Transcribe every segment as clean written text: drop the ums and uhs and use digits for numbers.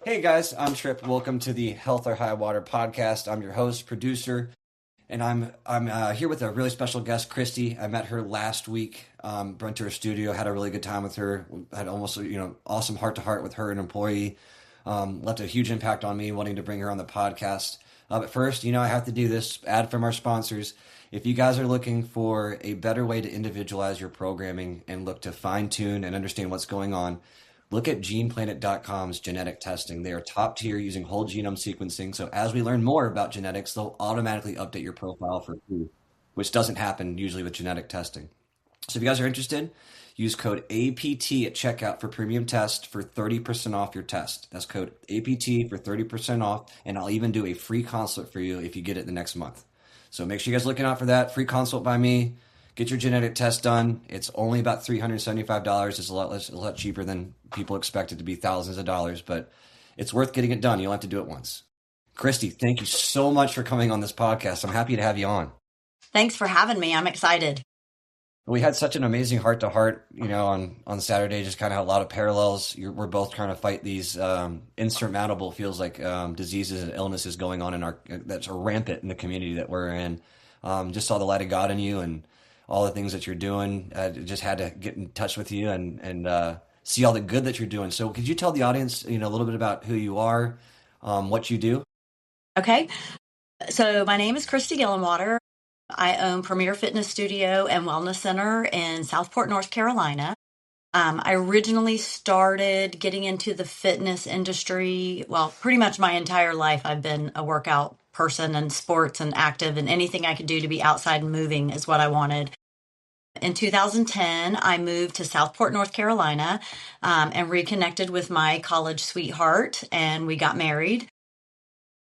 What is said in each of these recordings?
Hey guys, I'm Tripp. Welcome to the Health or High Water podcast. I'm your host, producer, and I'm here with a really special guest, Christy. I met her last week. Went to her studio, had a really good time with her. Had almost awesome heart to heart with her, an employee. Left a huge impact on me, wanting to bring her on the podcast. But first, I have to do this ad from our sponsors. If you guys are looking for a better way to individualize your programming and look to fine tune and understand what's going on, look at GenePlanet.com's genetic testing. They are top tier using whole genome sequencing. So as we learn more about genetics, they'll automatically update your profile for food, which doesn't happen usually with genetic testing. So if you guys are interested, use code APT at checkout for premium test for 30% off your test. That's code APT for 30% off, and I'll even do a free consult for you if you get it the next month. So make sure you guys are looking out for that. Free consult by me. Get your genetic test done. It's only about $375. It's a lot cheaper than people expect it to be, thousands of dollars, but it's worth getting it done. You'll have to do it once. Christy, thank you so much for coming on this podcast. I'm happy to have you on. Thanks for having me. I'm excited. We had such an amazing heart to heart, on Saturday, just kind of a lot of parallels. We're both trying to fight these insurmountable, feels like diseases and illnesses going on that's rampant in the community that we're in. Just saw the light of God in you and all the things that you're doing. Just had to get in touch with you and see all the good that you're doing. So could you tell the audience, a little bit about who you are, what you do? Okay. So my name is Christy Gillenwater. I own Premier Fitness Studio and Wellness Center in Southport, North Carolina. I originally started getting into the fitness industry. Well, pretty much my entire life, I've been a workout person and sports and active, and anything I could do to be outside and moving is what I wanted. In 2010, I moved to Southport, North Carolina, and reconnected with my college sweetheart, and we got married.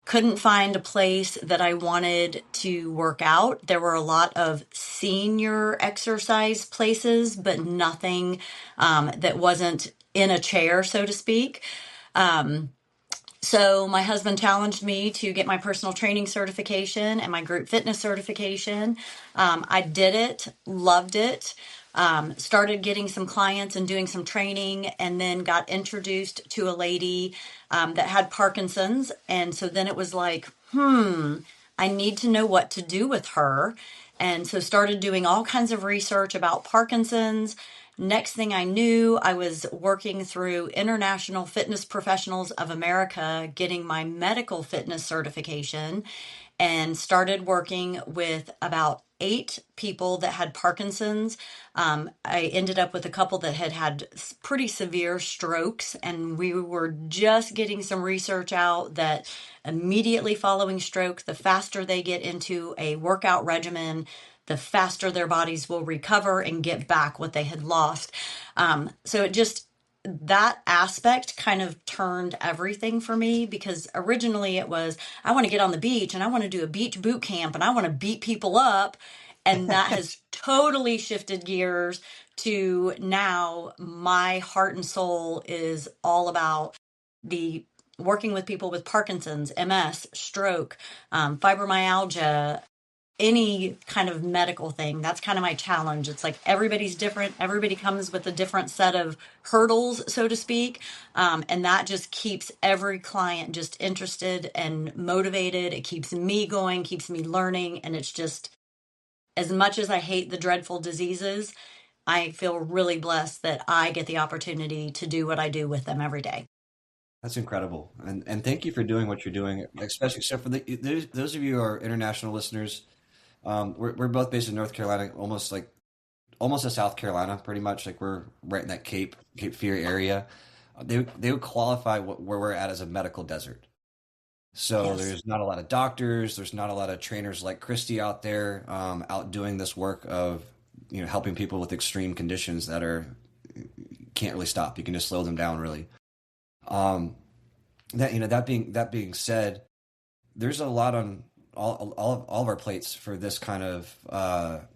Couldn't find a place that I wanted to work out. There were a lot of senior exercise places, but nothing that wasn't in a chair, so to speak. So my husband challenged me to get my personal training certification and my group fitness certification. I did it, loved it, started getting some clients and doing some training, and then got introduced to a lady that had Parkinson's. And so then it was like, I need to know what to do with her. And so started doing all kinds of research about Parkinson's. Next thing I knew, I was working through International Fitness Professionals of America, getting my medical fitness certification, and started working with about 8 people that had Parkinson's. I ended up with a couple that had pretty severe strokes, and we were just getting some research out that immediately following stroke, the faster they get into a workout regimen, the faster their bodies will recover and get back what they had lost. So that aspect kind of turned everything for me, because originally it was, I want to get on the beach and I want to do a beach boot camp and I want to beat people up. And that has totally shifted gears to now my heart and soul is all about the working with people with Parkinson's, MS, stroke, fibromyalgia, any kind of medical thing. That's kind of my challenge. It's like everybody's different. Everybody comes with a different set of hurdles, so to speak. And that just keeps every client just interested and motivated. It keeps me going, keeps me learning. And it's just, as much as I hate the dreadful diseases, I feel really blessed that I get the opportunity to do what I do with them every day. That's incredible. And thank you for doing what you're doing, especially for those of you who are international listeners. We're both based in North Carolina, almost to South Carolina, pretty much. Like we're right in that Cape Fear area. They would qualify where we're at as a medical desert. So Yes. there's not a lot of doctors. There's not a lot of trainers like Christy out there, out doing this work of helping people with extreme conditions that can't really stop. You can just slow them down, really. That being said, there's a lot on all of our plates for this kind of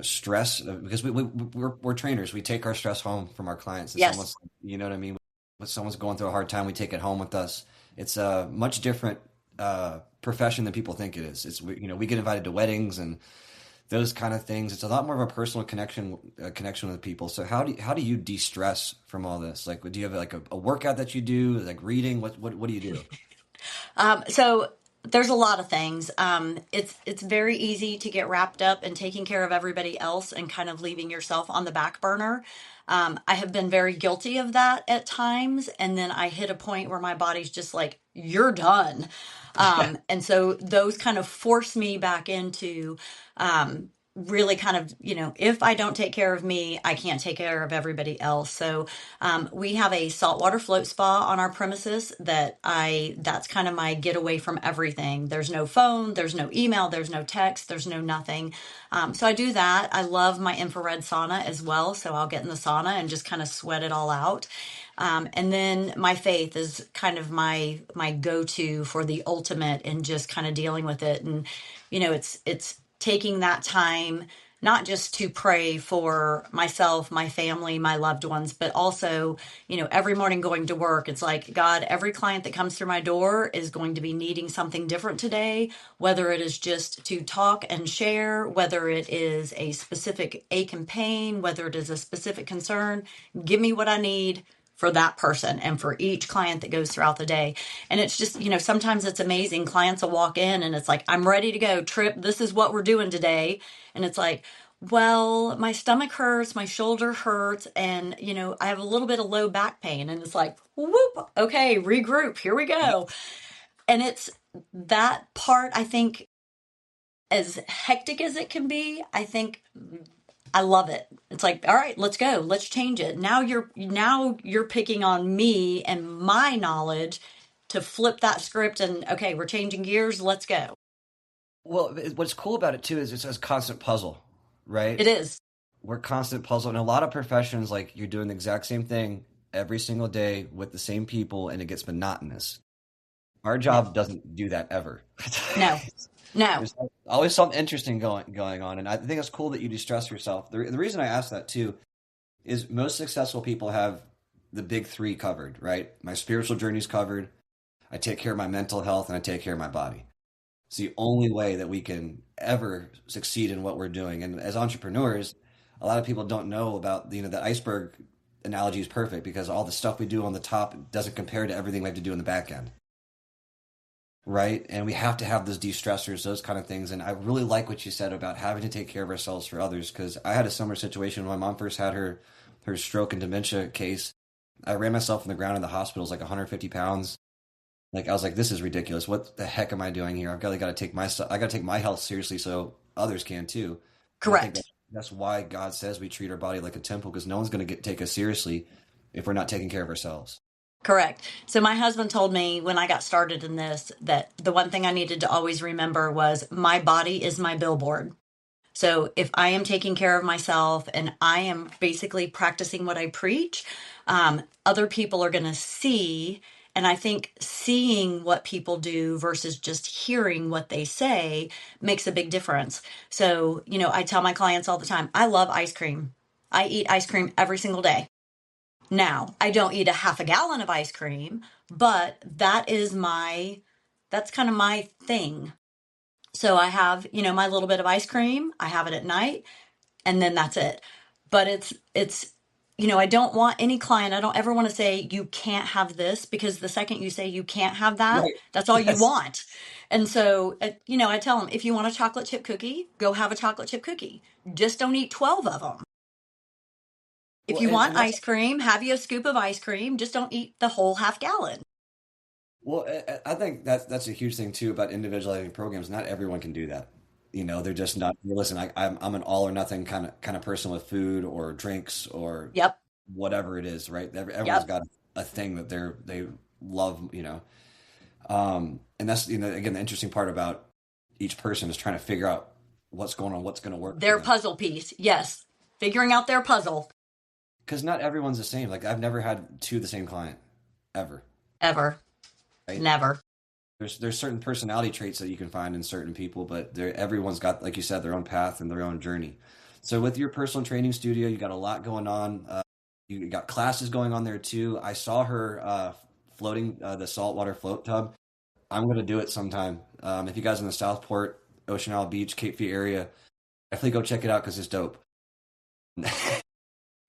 stress, because we're trainers. We take our stress home from our clients. And Yes. someone's, you know what I mean? When someone's going through a hard time, we take it home with us. It's a much different profession than people think it is. We get invited to weddings and those kind of things. It's a lot more of a personal connection with people. So how do you de-stress from all this? Like, do you have like a workout that you do, like reading? What do you do? So there's a lot of things. It's very easy to get wrapped up in taking care of everybody else and kind of leaving yourself on the back burner. I have been very guilty of that at times, and then I hit a point where my body's just like, "You're done," and so those kind of force me back into really kind of, if I don't take care of me, I can't take care of everybody else. So we have a saltwater float spa on our premises that's kind of my getaway from everything. There's no phone, there's no email, there's no text, there's no nothing. So I do that. I love my infrared sauna as well. So I'll get in the sauna and just kind of sweat it all out. And then my faith is kind of my go-to for the ultimate in just kind of dealing with it. And, it's taking that time, not just to pray for myself, my family, my loved ones, but also, every morning going to work, it's like, God, every client that comes through my door is going to be needing something different today, whether it is just to talk and share, whether it is a specific ache and pain, whether it is a specific concern. Give me what I need for that person and for each client that goes throughout the day. And it's just, sometimes it's amazing. Clients will walk in and it's like, I'm ready to go, Tripp. This is what we're doing today. And it's like, well, my stomach hurts, my shoulder hurts, and, I have a little bit of low back pain. And it's like, whoop, okay, regroup, here we go. And it's that part, I think, as hectic as it can be, I think I love it. It's like, all right, let's go. Let's change it. Now you're picking on me and my knowledge to flip that script and okay, we're changing gears. Let's go. Well, what's cool about it too is it's a constant puzzle, right? It is. We're constant puzzle, and a lot of professions, like you're doing the exact same thing every single day with the same people, and it gets monotonous. Our No, job doesn't do that ever. no, no. There's always something interesting going on, and I think it's cool that you distress yourself. The reason I ask that too is most successful people have the big three covered, right? My spiritual journey's covered. I take care of my mental health, and I take care of my body. It's the only way that we can ever succeed in what we're doing. And as entrepreneurs, a lot of people don't know about, the iceberg analogy is perfect because all the stuff we do on the top doesn't compare to everything we have to do in the back end. Right. And we have to have those de-stressors, those kind of things. And I really like what you said about having to take care of ourselves for others. Because I had a similar situation when my mom first had her stroke and dementia case. I ran myself in the ground in the hospital. It was like 150 pounds. Like I was like, this is ridiculous. What the heck am I doing here? I've got to take my stuff. I got to take my health seriously so others can too. And I think Correct. that's why God says we treat our body like a temple because no one's going to take us seriously if we're not taking care of ourselves. Correct. So my husband told me when I got started in this that the one thing I needed to always remember was my body is my billboard. So if I am taking care of myself and I am basically practicing what I preach, other people are going to see. And I think seeing what people do versus just hearing what they say makes a big difference. So, I tell my clients all the time, I love ice cream. I eat ice cream every single day. Now, I don't eat a half a gallon of ice cream, but that's kind of my thing. So I have, my little bit of ice cream. I have it at night and then that's it. But I don't want any client, I don't ever want to say you can't have this because the second you say you can't have that, Right. that's all you Yes. want. And so, I tell them if you want a chocolate chip cookie, go have a chocolate chip cookie. Just don't eat 12 of them. If Well, you and want that's ice cream, have you a scoop of ice cream. Just don't eat the whole half gallon. well, I think that's a huge thing too about individualizing programs. Not everyone can do that. They're just not. Listen, I'm an all or nothing kind of person with food or drinks or Yep. whatever it is, right? Everyone's Yep. got a thing that they love, and that's again the interesting part about each person is trying to figure out what's going on, what's going to work for Their them. puzzle piece. Yes. Figuring out their puzzle. Because not everyone's the same. Like I've never had the same client ever, Ever. right? Never. There's certain personality traits that you can find in certain people, but everyone's got, like you said, their own path and their own journey. So with your personal training studio, you got a lot going on. You got classes going on there too. I saw her floating the saltwater float tub. I'm going to do it sometime. If you guys in the Southport, Ocean Isle Beach, Cape Fear area, Definitely go check it out because it's dope.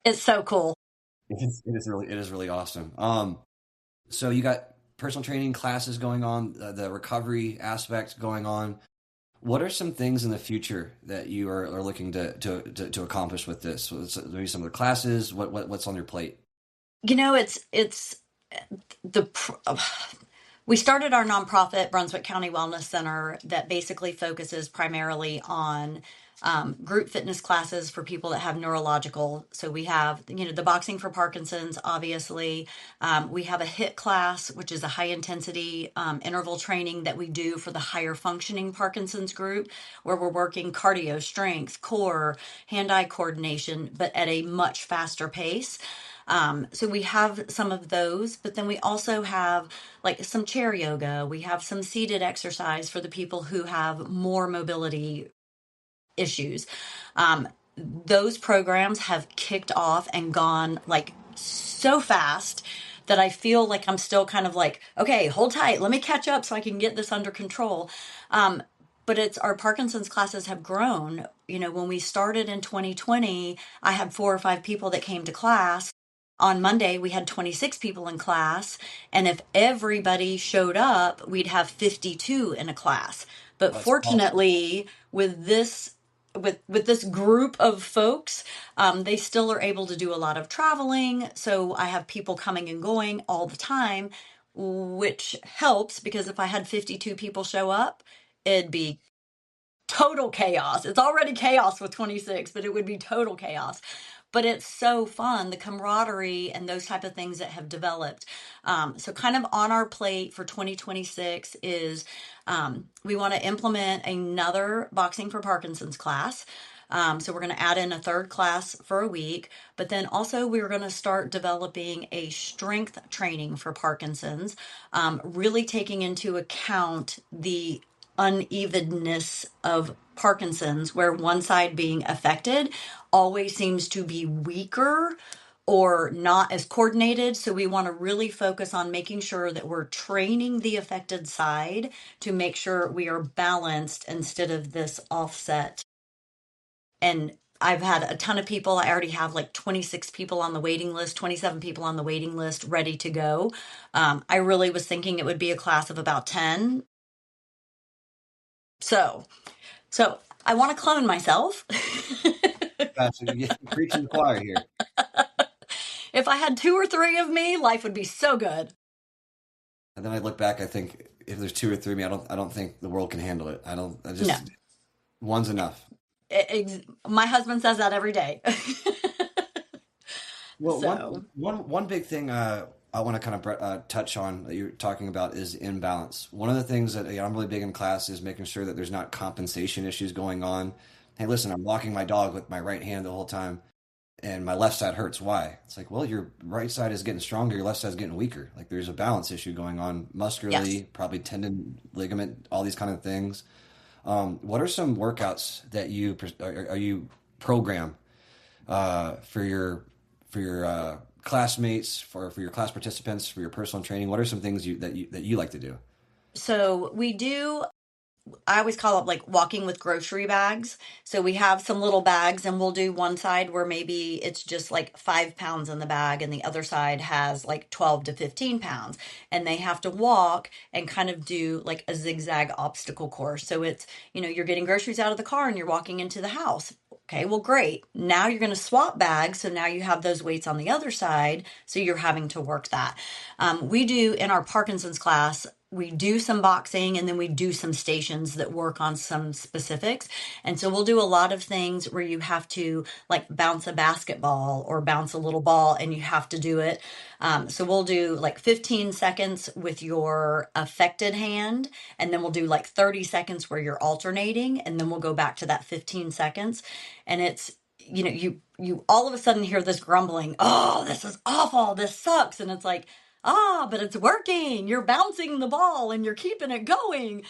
It's so cool. It is really awesome. So you got personal training classes going on, the recovery aspect going on. What are some things in the future that you are looking to accomplish with this? So maybe some of the classes. What's on your plate? It's the we started our nonprofit Brunswick County Wellness Center that basically focuses primarily on group fitness classes for people that have neurological. So we have, the boxing for Parkinson's, obviously. We have a HIIT class, which is a high intensity interval training that we do for the higher functioning Parkinson's group, where we're working cardio, strength, core, hand-eye coordination, but at a much faster pace. So we have some of those, but then we also have like some chair yoga. We have some seated exercise for the people who have more mobility issues. Those programs have kicked off and gone like so fast that I feel like I'm still kind of like, okay, hold tight, let me catch up so I can get this under control. But it's our Parkinson's classes have grown. When we started in 2020, I had 4 or 5 people that came to class. On Monday, we had 26 people in class, and if everybody showed up, we'd have 52 in a class. But That's awesome. fortunately, with this group of folks, they still are able to do a lot of traveling. So I have people coming and going all the time, which helps because if I had 52 people show up, it'd be total chaos. It's already chaos with 26, but it would be total chaos. But it's so fun, the camaraderie and those type of things that have developed. So kind of on our plate for 2026 is we want to implement another Boxing for Parkinson's class. So we're going to add in a third class for a week, but then also we're going to start developing a strength training for Parkinson's, really taking into account the unevenness of Parkinson's, where one side being affected always seems to be weaker or not as coordinated. So we want to really focus on making sure that we're training the affected side to make sure we are balanced instead of this offset. And I've had a ton of people. I already have like 26 people on the waiting list, 27 people on the waiting list ready to go. I really was thinking it would be a class of about 10. So I want to clone myself. Gotcha. You're preaching the choir here. If I had 2 or 3 of me, life would be so good. And then I look back. I think if there's 2 or 3 of me, I don't think the world can handle it. I don't. I No, just one's enough. my husband says that every day. Well, So, one big thing I want to kind of touch on that you're talking about is imbalance. One of the things that I'm really big in class is making sure that there's not compensation issues going on. Hey, listen, I'm walking my dog with my right hand the whole time, and my left side hurts. Why? It's like, well, your right side is getting stronger, your left side is getting weaker. Like there's a balance issue going on yes. muscularly, probably tendon, ligament, all these kind of things. What are some workouts that you program for your classmates, for your class participants, for your personal training? What are some things that you like to do? So we do I always call it like walking with grocery bags. So we have some little bags, and we'll do one side where maybe it's just like 5 pounds in the bag, and the other side has like 12 to 15 pounds. And they have to walk and kind of do like a zigzag obstacle course. So it's, you're getting groceries out of the car and you're walking into the house. Okay, well, great. Now you're going to swap bags. So now you have those weights on the other side. So you're having to work that. We do in our Parkinson's class, we do some boxing and then we do some stations that work on some specifics. And so we'll do a lot of things where you have to like bounce a basketball or bounce a little ball and you have to do it. So we'll do like 15 seconds with your affected hand, and then we'll do like 30 seconds where you're alternating, and then we'll go back to that 15 seconds. And it's, you all of a sudden hear this grumbling, oh, this is awful, this sucks. And it's like, but it's working. You're bouncing the ball and you're keeping it going.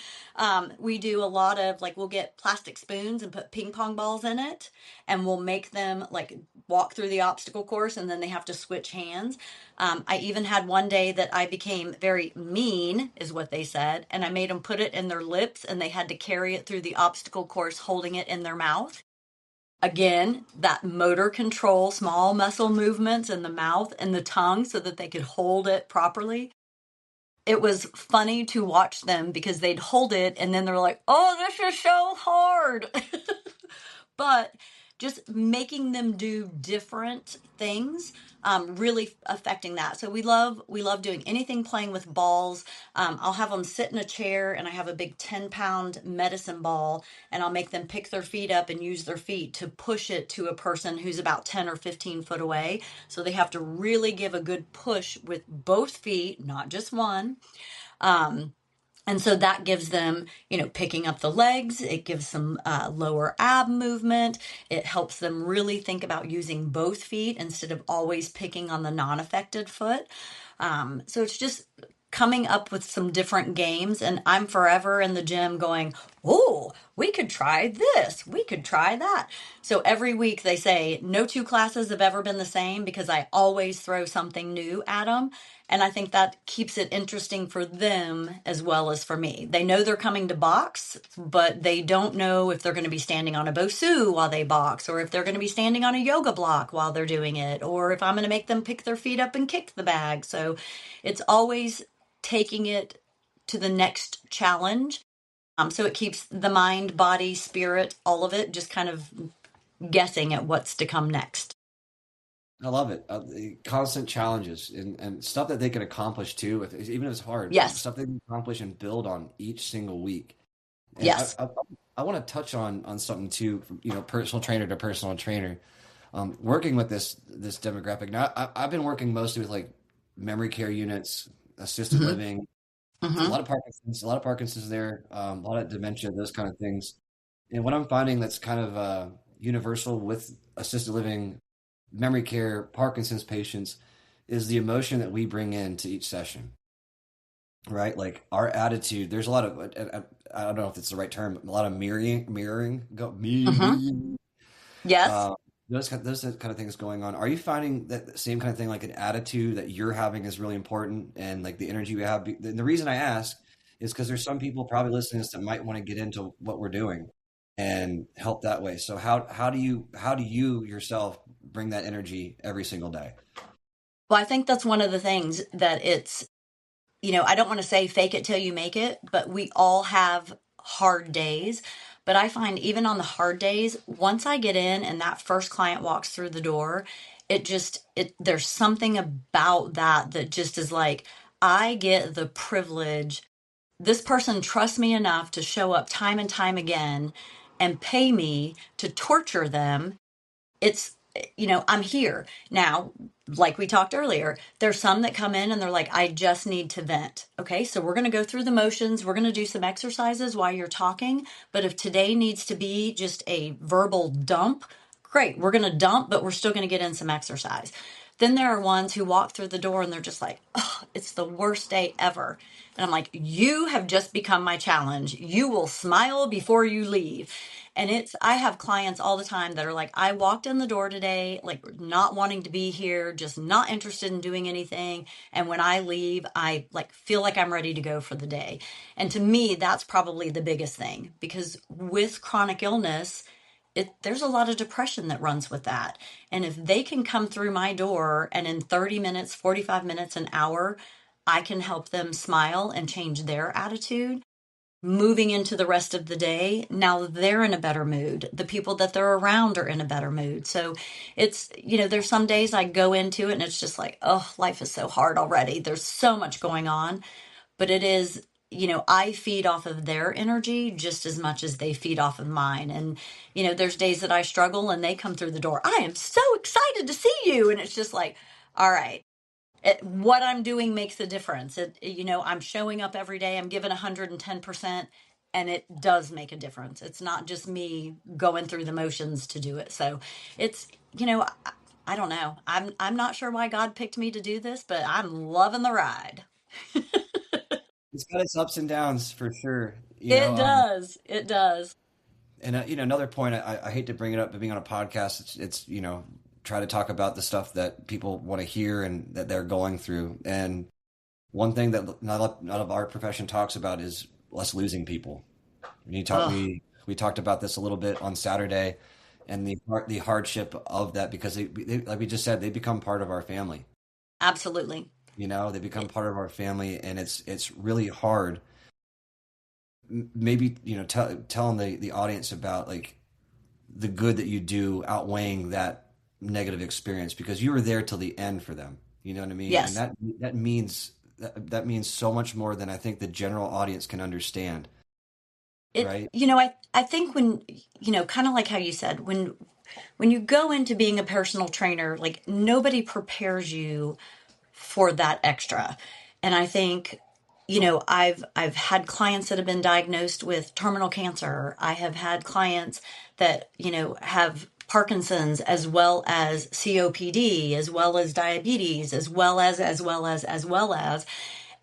We do a lot of like, we'll get plastic spoons and put ping pong balls in it, and we'll make them like walk through the obstacle course, and then they have to switch hands. I even had one day that I became very mean, is what they said, and I made them put it in their lips, and they had to carry it through the obstacle course holding it in their mouth. Again, that motor control, small muscle movements in the mouth and the tongue so that they could hold it properly. It was funny to watch them because they'd hold it and then they're like, oh, this is so hard. But just making them do different things, really affecting that. So we love doing anything playing with balls. I'll have them sit in a chair and I have a big 10-pound medicine ball and I'll make them pick their feet up and use their feet to push it to a person who's about 10 or 15 foot away. So they have to really give a good push with both feet, not just one. Um, and so that gives them, picking up the legs. It gives them lower ab movement. It helps them really think about using both feet instead of always picking on the non-affected foot. So it's just coming up with some different games. And I'm forever in the gym going, oh, we could try this. We could try that. So every week they say no two classes have ever been the same because I always throw something new at them. And I think that keeps it interesting for them as well as for me. They know they're coming to box, but they don't know if they're going to be standing on a Bosu while they box, or if they're going to be standing on a yoga block while they're doing it, or if I'm going to make them pick their feet up and kick the bag. So it's always taking it to the next challenge. So it keeps the mind, body, spirit, all of it just kind of guessing at what's to come next. I love it. The constant challenges and stuff that they can accomplish too, even if it's hard, Yes. stuff they can accomplish and build on each single week. And Yes. I want to touch on something too, from, personal trainer to personal trainer. Working with this demographic now, I've been working mostly with like memory care units, assisted Hmm. living, a Hmm. lot of Parkinson's there, a lot of dementia, those kind of things. And what I'm finding that's kind of universal with assisted living, memory care, Parkinson's patients is the emotion that we bring into each session, right? Like our attitude. There's a lot of I don't know if it's the right term. A lot of mirroring, Hmm. mirroring. Yes. Uh, those kind of things going on. Are you finding that the same kind of thing, like an attitude that you're having is really important, and like the energy you have? The reason I ask is because there's some people probably listening to this that might want to get into what we're doing and help that way. So how do you yourself bring that energy every single day? Well, I think that's one of the things that I don't want to say fake it till you make it, but we all have hard days. But I find even on the hard days, once I get in and that first client walks through the door, there's something about that just is like, I get the privilege. This person trusts me enough to show up time and time again and pay me to torture them. It's I'm here now. Like we talked earlier, there's some that come in and they're like, I just need to vent. Okay, so we're going to go through the motions, we're going to do some exercises while you're talking, but if today needs to be just a verbal dump, great, we're going to dump, but we're still going to get in some exercise. Then there are ones who walk through the door and they're just like, oh, it's the worst day ever. And I'm like, you have just become my challenge. You will smile before you leave. And I have clients all the time that are like, I walked in the door today, like not wanting to be here, just not interested in doing anything. And when I leave, I like feel like I'm ready to go for the day. And to me, that's probably the biggest thing because with chronic illness, there's a lot of depression that runs with that. And if they can come through my door and in 30 minutes, 45 minutes, an hour, I can help them smile and change their attitude moving into the rest of the day, now they're in a better mood. The people that they're around are in a better mood. So there's some days I go into it and it's just like, oh, life is so hard already. There's so much going on. But it is, I feed off of their energy just as much as they feed off of mine. And, there's days that I struggle and they come through the door. I am so excited to see you. And it's just like, all right, what I'm doing makes a difference. I'm showing up every day. I'm giving 110%, and it does make a difference. It's not just me going through the motions to do it. So it's, I don't know. I'm not sure why God picked me to do this, but I'm loving the ride. It's got its ups and downs for sure. It does. It does. And another point, I hate to bring it up, but being on a podcast, it's try to talk about the stuff that people want to hear and that they're going through. And one thing that none of our profession talks about is us losing people. We Oh, we talked about this a little bit on Saturday, and the hardship of that because like we just said, they become part of our family. Absolutely. You know, they become part of our family, and it's really hard. Maybe telling the audience about like the good that you do outweighing that negative experience because you were there till the end for them. You know what I mean? And Yes. that means so much more than I think the general audience can understand, It, right? I think when, kind of like how you said, when you go into being a personal trainer, like nobody prepares you for that extra. And I think, I've had clients that have been diagnosed with terminal cancer. I have had clients that, have Parkinson's as well as COPD, as well as diabetes, as well as,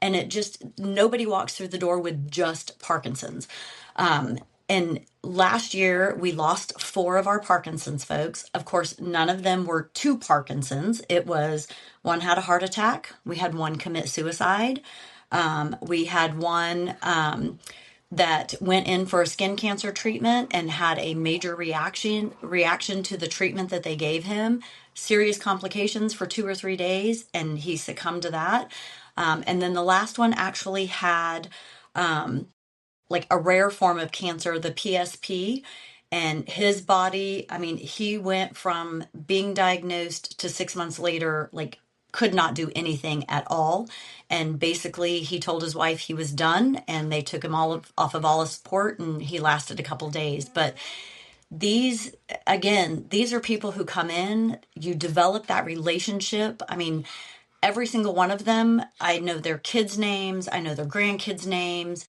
and it just nobody walks through the door with just Parkinson's. And last year we lost four of our Parkinson's folks. Of course, none of them were to Parkinson's. It was one had a heart attack. We had one commit suicide. We had one that went in for a skin cancer treatment and had a major reaction to the treatment that they gave him. Serious complications for 2 or 3 days, and he succumbed to that. And then the last one actually had like a rare form of cancer, the PSP. And his body, I mean, he went from being diagnosed to 6 months later, like, could not do anything at all. And basically, he told his wife he was done, and they took him off of all his support, and he lasted a couple days. But these, again, these are people who come in, you develop that relationship. I mean, every single one of them, I know their kids' names, I know their grandkids' names.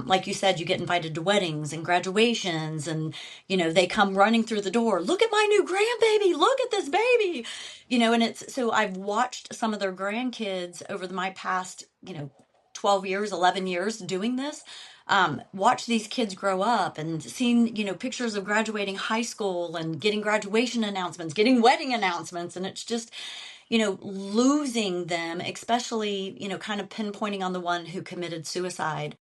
Like you said, you get invited to weddings and graduations, and they come running through the door. Look at my new grandbaby! Look at this baby! And it's so I've watched some of their grandkids over my past 12 years, 11 years doing this. Watch these kids grow up and seen pictures of graduating high school and getting graduation announcements, getting wedding announcements, and it's just losing them, especially kind of pinpointing on the one who committed suicide.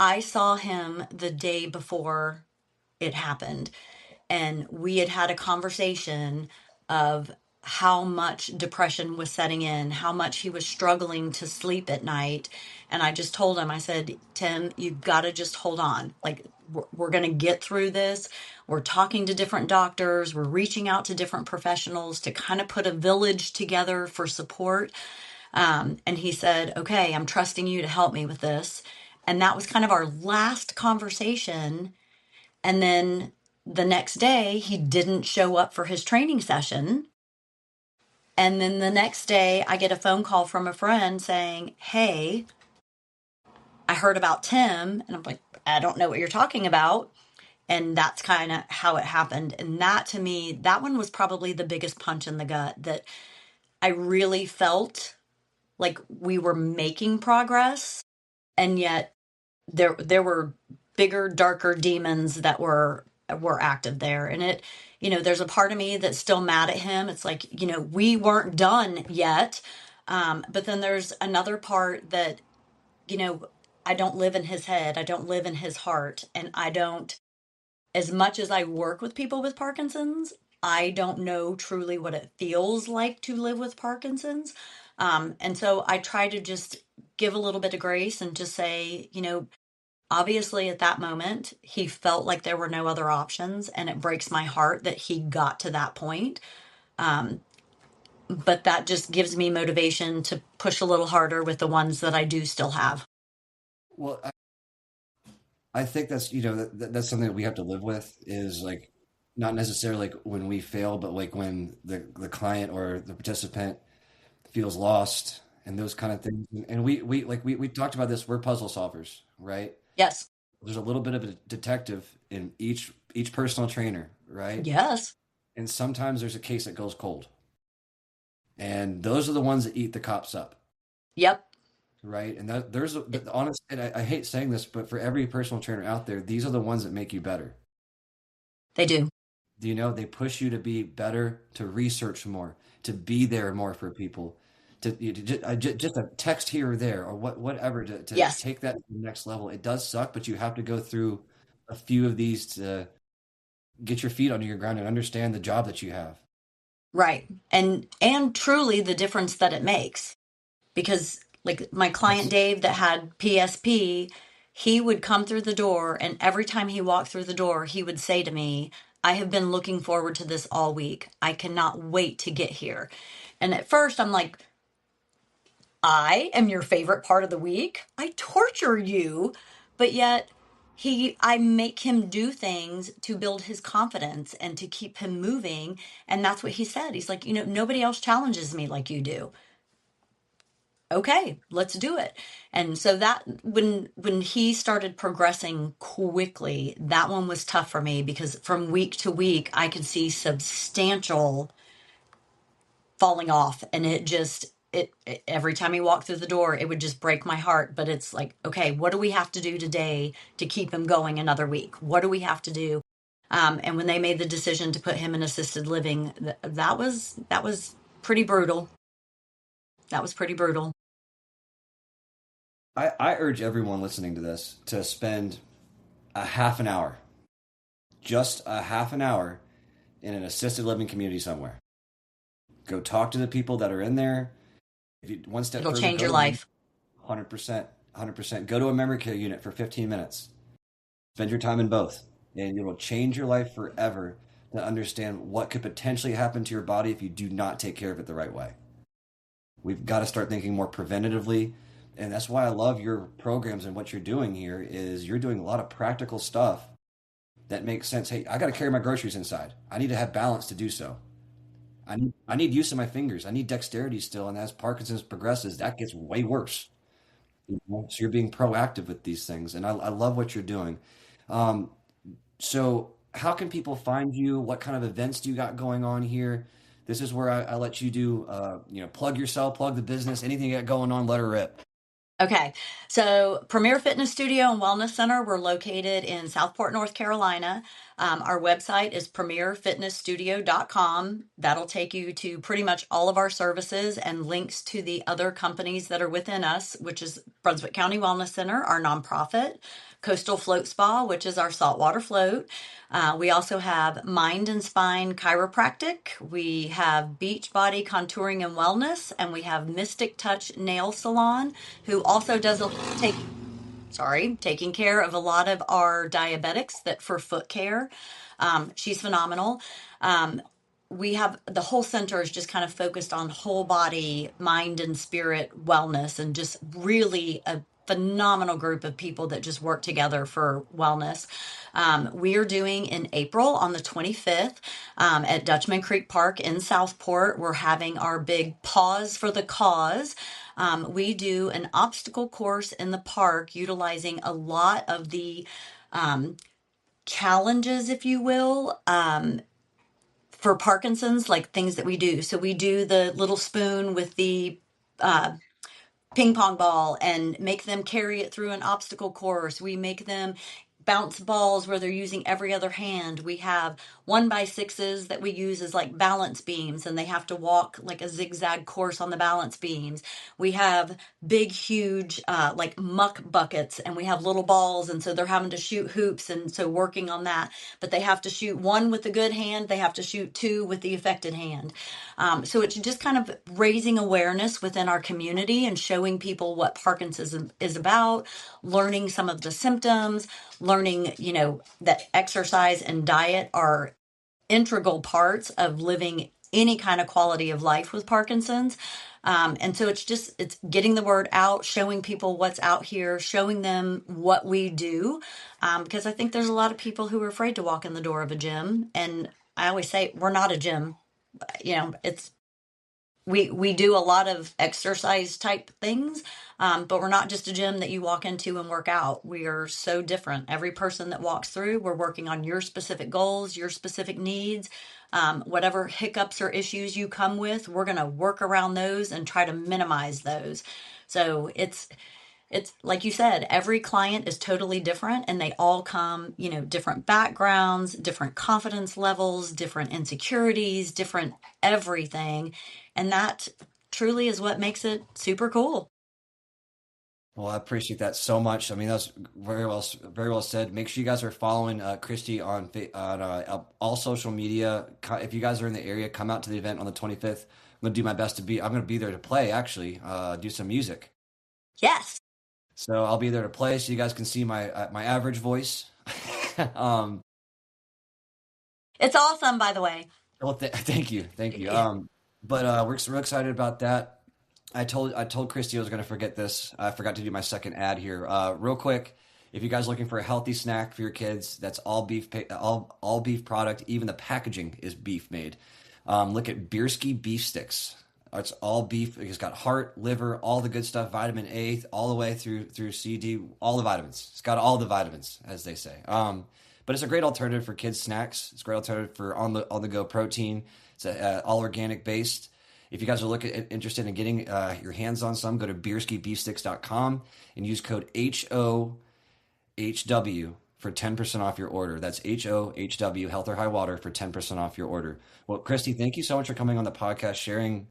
I saw him the day before it happened, and we had had a conversation of how much depression was setting in, how much he was struggling to sleep at night. And I just told him, I said, Tim, you got to just hold on. Like, we're going to get through this. We're talking to different doctors, we're reaching out to different professionals to kind of put a village together for support. And he said, okay, I'm trusting you to help me with this. And that was kind of our last conversation. And then the next day, he didn't show up for his training session. And then the next day, I get a phone call from a friend saying, hey, I heard about Tim. And I'm like, I don't know what you're talking about. And that's kind of how it happened. And that to me, that one was probably the biggest punch in the gut, that I really felt like we were making progress. And yet there were bigger, darker demons that were active there. And there's a part of me that's still mad at him. It's like, we weren't done yet. But then there's another part that, you know, I don't live in his head. I don't live in his heart. And I don't, as much as I work with people with Parkinson's, I don't know truly what it feels like to live with Parkinson's. And so I try to just give a little bit of grace and just say, obviously at that moment, he felt like there were no other options. And it breaks my heart that he got to that point. Um, but that just gives me motivation to push a little harder with the ones that I do still have. Well, I think that's that's something that we have to live with is like not necessarily like when we fail, but like when the client or the participant feels lost and those kind of things. And we talked about this. We're puzzle solvers, right? Yes. There's a little bit of a detective in each personal trainer, right? Yes. And sometimes there's a case that goes cold, and those are the ones that eat the cops up, Yep. right? And there's the honest, and I hate saying this, but for every personal trainer out there, these are the ones that make you better. They do. Do you know they push you to be better, to research more, to be there more for people, just a text here or there or whatever to Yes. take that to the next level. It does suck, but you have to go through a few of these get your feet under your ground and understand the job that you have. Right. And truly the difference that it makes. Because like my client That's Dave that had PSP, he would come through the door, and every time he walked through the door, he would say to me, I have been looking forward to this all week. I cannot wait to get here. And at first I'm like, I am your favorite part of the week. I torture you, but yet I make him do things to build his confidence and to keep him moving. And that's what he said. He's like, nobody else challenges me like you do. Okay, let's do it. And so that when he started progressing quickly, that one was tough for me because from week to week I could see substantial falling off, and every time he walked through the door it would just break my heart. But it's like, okay, what do we have to do today to keep him going another week? What do we have to do? And when they made the decision to put him in assisted living, that was pretty brutal. That was pretty brutal. I urge everyone listening to this to spend a half an hour, just a half an hour, in an assisted living community somewhere. Go talk to the people that are in there. If you one step It'll further, change go your to life. 100%, 100%. Go to a memory care unit for 15 minutes. Spend your time in both, and it will change your life forever to understand what could potentially happen to your body if you do not take care of it the right way. We've got to start thinking more preventatively, and that's why I love your programs. And what you're doing here is you're doing a lot of practical stuff that makes sense. Hey, I got to carry my groceries inside. I need to have balance to do so. I need use of my fingers. I need dexterity still, and as Parkinson's progresses, that gets way worse. So you're being proactive with these things, and I love what you're doing. Um, so how can people find you? What kind of events do you got going on here? This is where I let you do, plug yourself, plug the business, anything you got going on, let her rip. Okay, so Premier Fitness Studio and Wellness Center, we're located in Southport, North Carolina. Our website is premierfitnessstudio.com. That'll take you to pretty much all of our services and links to the other companies that are within us, which is Brunswick County Wellness Center, our nonprofit, Coastal Float Spa, which is our saltwater float. We also have Mind and Spine Chiropractic. We have Beachbody Contouring and Wellness, and we have Mystic Touch Nail Salon, who also does taking care of a lot of our diabetics that for foot care. She's phenomenal. We have the whole center is just kind of focused on whole body, mind and spirit wellness, and just really a phenomenal group of people that just work together for wellness. We are doing in April on the 25th at Dutchman Creek Park in Southport. We're having our big Pause for the Cause. We do an obstacle course in the park utilizing a lot of the challenges, if you will, for Parkinson's, like things that we do. So we do the little spoon with the uh, ping pong ball and make them carry it through an obstacle course. We make them bounce balls where they're using every other hand. We have 1x6s that we use as like balance beams, and they have to walk like a zigzag course on the balance beams. We have big, huge, like muck buckets, and we have little balls, and so they're having to shoot hoops, and so working on that. But they have to shoot one with the good hand, they have to shoot two with the affected hand. So it's just kind of raising awareness within our community and showing people what Parkinson's is about, learning some of the symptoms, learning, that exercise and diet are integral parts of living any kind of quality of life with Parkinson's. And so it's getting the word out, showing people what's out here, showing them what we do. Because I think there's a lot of people who are afraid to walk in the door of a gym. And I always say, we're not a gym. It's we do a lot of exercise type things, but we're not just a gym that you walk into and work out. We are so different. Every person that walks through, we're working on your specific goals, your specific needs, whatever hiccups or issues you come with, we're going to work around those and try to minimize those. So it's like you said, every client is totally different, and they all come, different backgrounds, different confidence levels, different insecurities, different everything. And that truly is what makes it super cool. Well, I appreciate that so much. I mean, that's very well said. Make sure you guys are following Christy on all social media. If you guys are in the area, come out to the event on the 25th. I'm gonna do my best to be. I'm gonna be there to play, actually, do some music. Yes. So I'll be there to play, so you guys can see my average voice. um, It's awesome, by the way. well, thank you, thank you. But we're excited about that. I told Christy I was going to forget this. I forgot to do my second ad here. Real quick, if you guys are looking for a healthy snack for your kids, that's all beef, all beef product. Even the packaging is beef made. Look at Bierski beef sticks. It's all beef. It's got heart, liver, all the good stuff, vitamin A, all the way through C, D, all the vitamins. It's got all the vitamins, as they say. But it's a great alternative for kids' snacks. It's a great alternative for on the go protein. It's all organic based. If you guys are interested in getting your hands on some, go to beerskibeefsticks.com and use code HOHW for 10% off your order. That's HOHW, Health or High Water, for 10% off your order. Well, Christy, thank you so much for coming on the podcast, sharing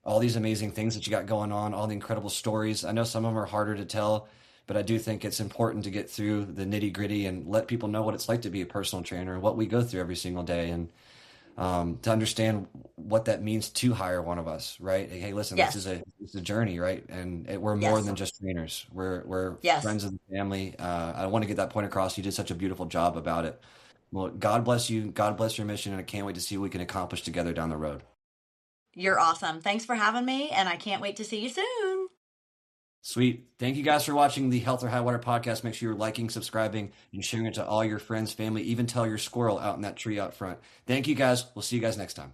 all these amazing things that you got going on, all the incredible stories. I know some of them are harder to tell, but I do think it's important to get through the nitty gritty and let people know what it's like to be a personal trainer and what we go through every single day. And to understand what that means to hire one of us, right? Hey, listen, Yes. this is a journey, right? And we're more Yes. than just trainers. We're Yes. friends of the family. I want to get that point across. You did such a beautiful job about it. Well, God bless you. God bless your mission, and I can't wait to see what we can accomplish together down the road. You're awesome. Thanks for having me, and I can't wait to see you soon. Sweet. Thank you guys for watching the Health or High Water podcast. Make sure you're liking, subscribing, and sharing it to all your friends, family, even tell your squirrel out in that tree out front. Thank you guys. We'll see you guys next time.